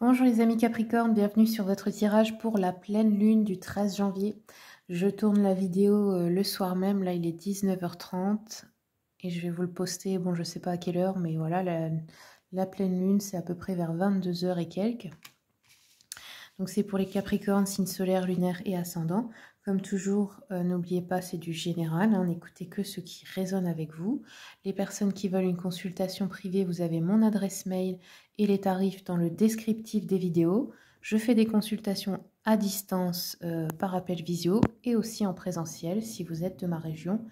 Bonjour les amis Capricorne, bienvenue sur votre tirage pour la pleine lune du 13 janvier. Je tourne la vidéo le soir même, là il est 19h30 et je vais vous le poster, bon je sais pas à quelle heure, mais voilà, la pleine lune c'est à peu près vers 22h et quelques. Donc c'est pour les Capricornes, signe solaire, lunaire et ascendant. Comme toujours, n'oubliez pas, c'est du général, hein, n'écoutez que ce qui résonne avec vous. Les personnes qui veulent une consultation privée, vous avez mon adresse mail et les tarifs dans le descriptif des vidéos. Je fais des consultations à distance par appel visio et aussi en présentiel si vous êtes de ma région,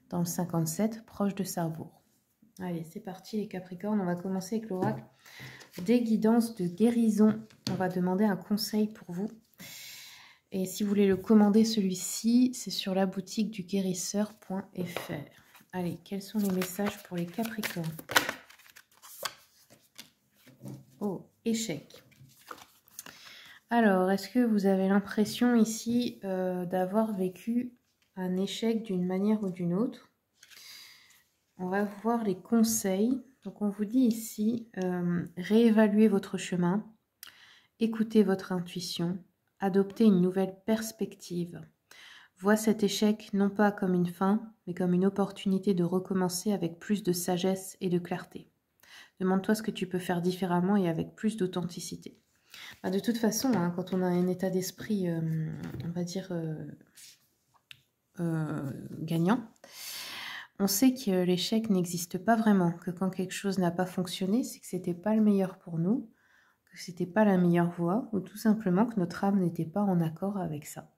dans le 57, proche de Sarrebourg. Allez, c'est parti les Capricornes, on va commencer avec l'oracle des guidances de guérison. On va demander un conseil pour vous. Et si vous voulez le commander, celui-ci, c'est sur la boutique du guérisseur.fr. Allez, quels sont les messages pour les Capricornes? Oh, échec. Alors, est-ce que vous avez l'impression ici d'avoir vécu un échec d'une manière ou d'une autre? On va voir les conseils. Donc, on vous dit ici, réévaluez votre chemin, écoutez votre intuition, adoptez une nouvelle perspective. Vois cet échec non pas comme une fin, mais comme une opportunité de recommencer avec plus de sagesse et de clarté. Demande-toi ce que tu peux faire différemment et avec plus d'authenticité. De toute façon, hein, quand on a un état d'esprit, on va dire, gagnant, on sait que l'échec n'existe pas vraiment, que quand quelque chose n'a pas fonctionné, c'est que c'était pas le meilleur pour nous, que c'était pas la meilleure voie, ou tout simplement que notre âme n'était pas en accord avec ça.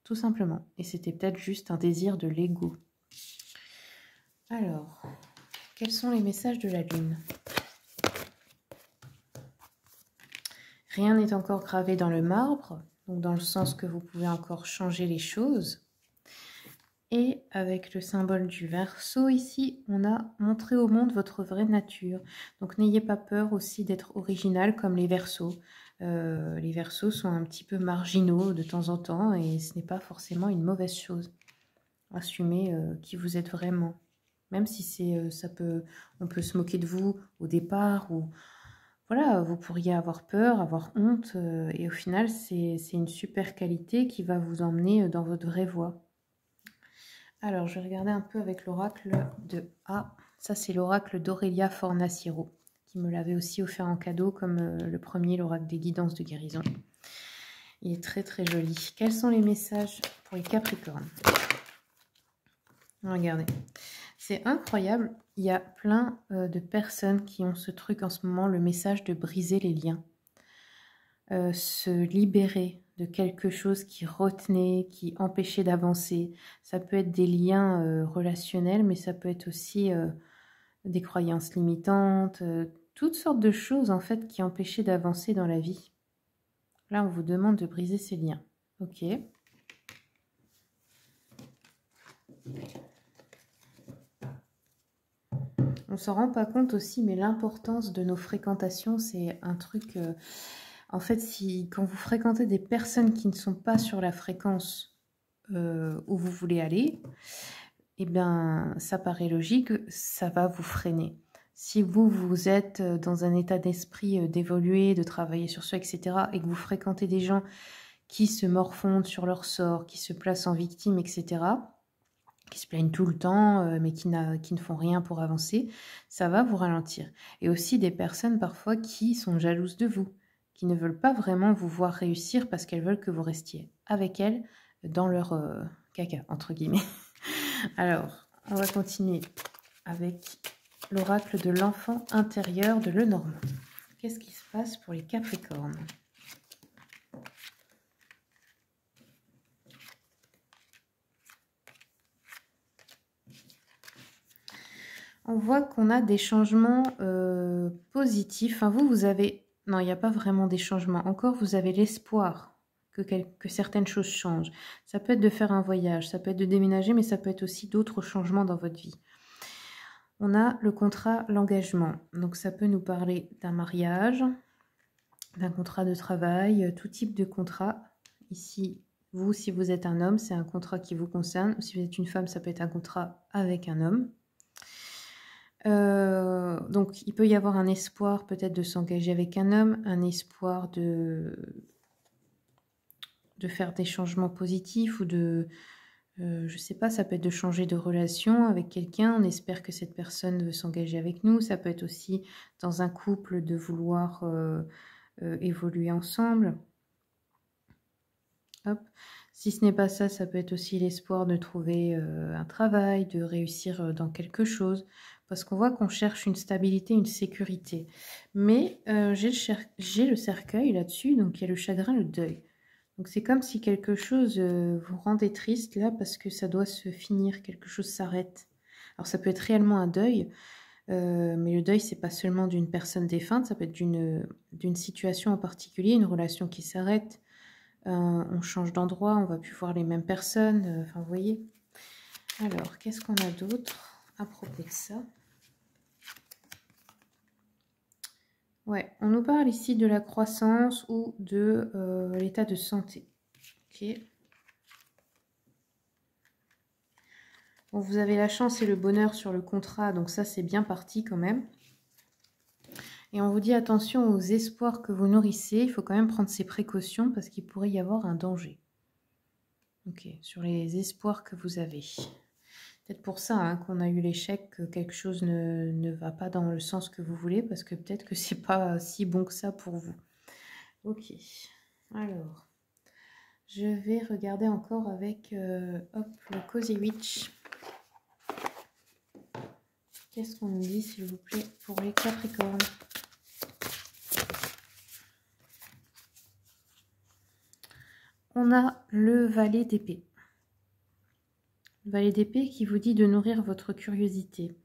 Tout simplement. Et c'était peut-être juste un désir de l'ego. Alors, quels sont les messages de la Lune? Rien n'est encore gravé dans le marbre, donc dans le sens que vous pouvez encore changer les choses. Et avec le symbole du Verseau ici, on a montré au monde votre vraie nature. Donc n'ayez pas peur aussi d'être original comme les Verseaux. Les Verseaux sont un petit peu marginaux de temps en temps et ce n'est pas forcément une mauvaise chose. Assumez qui vous êtes vraiment. Même si on peut se moquer de vous au départ ou voilà, vous pourriez avoir peur, avoir honte et au final c'est une super qualité qui va vous emmener dans votre vraie voie. Alors je vais regarder un peu avec l'oracle de ça c'est l'oracle d'Aurélia Fornaciero qui me l'avait aussi offert en cadeau comme le premier, l'oracle des guidances de guérison. Il est très très joli. Quels sont les messages pour les Capricornes? Regardez, c'est incroyable, il y a plein de personnes qui ont ce truc en ce moment, le message de briser les liens. Se libérer de quelque chose qui retenait, qui empêchait d'avancer. Ça peut être des liens relationnels, mais ça peut être aussi des croyances limitantes, toutes sortes de choses en fait qui empêchaient d'avancer dans la vie. Là, on vous demande de briser ces liens. Ok. On s'en rend pas compte aussi, mais l'importance de nos fréquentations, c'est un truc... en fait, quand vous fréquentez des personnes qui ne sont pas sur la fréquence où vous voulez aller, eh bien, ça paraît logique, ça va vous freiner. Si vous êtes dans un état d'esprit d'évoluer, de travailler sur soi, etc., et que vous fréquentez des gens qui se morfondent sur leur sort, qui se placent en victime, etc., qui se plaignent tout le temps, mais qui ne font rien pour avancer, ça va vous ralentir. Et aussi des personnes parfois qui sont jalouses de vous, qui ne veulent pas vraiment vous voir réussir parce qu'elles veulent que vous restiez avec elles dans leur caca, entre guillemets. Alors, on va continuer avec l'oracle de l'enfant intérieur de Lenormand. Qu'est-ce qui se passe pour les Capricornes? On voit qu'on a des changements positifs. Enfin, vous avez... Non, il n'y a pas vraiment des changements. Encore, vous avez l'espoir que certaines choses changent. Ça peut être de faire un voyage, ça peut être de déménager, mais ça peut être aussi d'autres changements dans votre vie. On a le contrat, l'engagement. Donc, ça peut nous parler d'un mariage, d'un contrat de travail, tout type de contrat. Ici, vous, si vous êtes un homme, c'est un contrat qui vous concerne. Si vous êtes une femme, ça peut être un contrat avec un homme. Donc, il peut y avoir un espoir peut-être de s'engager avec un homme, un espoir de faire des changements positifs ou de... je sais pas, ça peut être de changer de relation avec quelqu'un. On espère que cette personne veut s'engager avec nous. Ça peut être aussi dans un couple de vouloir évoluer ensemble. Hop. Si ce n'est pas ça, ça peut être aussi l'espoir de trouver un travail, de réussir dans quelque chose. Parce qu'on voit qu'on cherche une stabilité, une sécurité. Mais j'ai le cercueil là-dessus, donc il y a le chagrin, le deuil. Donc c'est comme si quelque chose vous rendait triste là parce que ça doit se finir, quelque chose s'arrête. Alors ça peut être réellement un deuil, mais le deuil c'est pas seulement d'une personne défunte, ça peut être d'une situation en particulier, une relation qui s'arrête, on change d'endroit, on va plus voir les mêmes personnes, enfin vous voyez. Alors qu'est-ce qu'on a d'autre à propos de ça? Ouais, on nous parle ici de la croissance ou de l'état de santé. Ok. Bon, vous avez la chance et le bonheur sur le contrat, donc ça c'est bien parti quand même. Et on vous dit attention aux espoirs que vous nourrissez, il faut quand même prendre ses précautions parce qu'il pourrait y avoir un danger. Ok, sur les espoirs que vous avez. Peut-être pour ça hein, qu'on a eu l'échec, que quelque chose ne va pas dans le sens que vous voulez, parce que peut-être que c'est pas si bon que ça pour vous. Ok, alors, je vais regarder encore avec hop, le Cozy Witch. Qu'est-ce qu'on nous dit, s'il vous plaît, pour les Capricornes? On a le valet d'épée. Le valet d'épée qui vous dit de nourrir votre curiosité.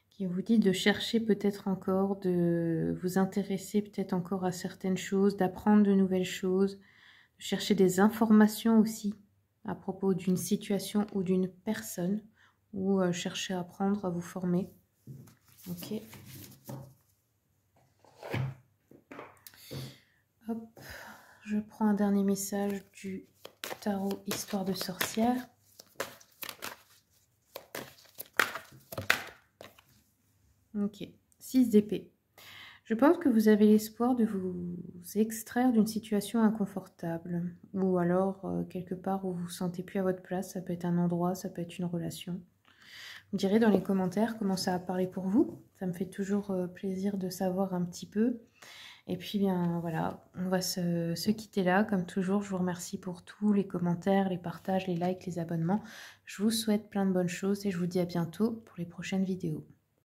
Qui vous dit de chercher peut-être encore, de vous intéresser peut-être encore à certaines choses, d'apprendre de nouvelles choses, de chercher des informations aussi à propos d'une situation ou d'une personne, ou chercher à apprendre, à vous former. Ok. Hop, je prends un dernier message du tarot Histoire de sorcière. Ok, 6 d'épée. Je pense que vous avez l'espoir de vous extraire d'une situation inconfortable. Ou alors quelque part où vous ne vous sentez plus à votre place. Ça peut être un endroit, ça peut être une relation. Vous me direz dans les commentaires comment ça a parlé pour vous. Ça me fait toujours plaisir de savoir un petit peu. Et puis bien voilà, on va se quitter là. Comme toujours, je vous remercie pour tous les commentaires, les partages, les likes, les abonnements. Je vous souhaite plein de bonnes choses et je vous dis à bientôt pour les prochaines vidéos.